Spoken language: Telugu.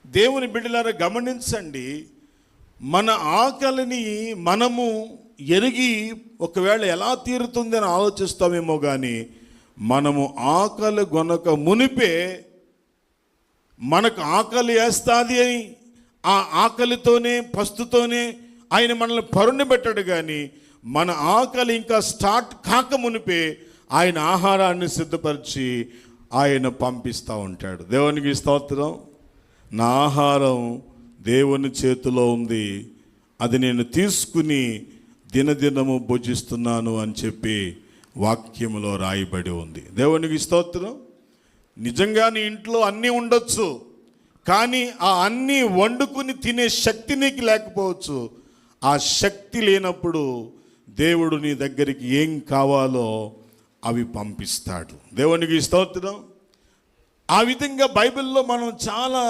దేవుని బిడ్డలారా గమనించండి, మన ఆకలిని మనము ఎరిగి ఒకవేళ ఎలా తీరుతుందని ఆలోచిస్తామేమో కానీ, మనము ఆకలి గొనక మునిపే మనకు ఆకలి వేస్తుంది అని ఆ ఆకలితోనే పస్తుతోనే ఆయన మనల్ని పరుండి పెట్టాడు. కానీ మన ఆకలి ఇంకా స్టార్ట్ కాక మునిపే ఆయన ఆహారాన్ని సిద్ధపరిచి ఆయన పంపిస్తూ ఉంటాడు. దేవునికి స్తోత్రం. నా ఆహారం దేవుని చేతిలో ఉంది, అది నేను తీసుకుని దినదినము భుజిస్తున్నాను అని చెప్పి వాక్యములో రాయబడి ఉంది. దేవునికి స్తోత్రం. నిజంగా నీ ఇంట్లో అన్నీ ఉండొచ్చు, కానీ ఆ అన్నీ వండుకుని తినే శక్తి నీకు లేకపోవచ్చు. ఆ శక్తి లేనప్పుడు దేవుడు నీ దగ్గరికి ఏం కావాలో అవి పంపిస్తాడు. దేవునికి స్తోత్రం. ఆ విధంగా బైబిల్లో మనం చాలా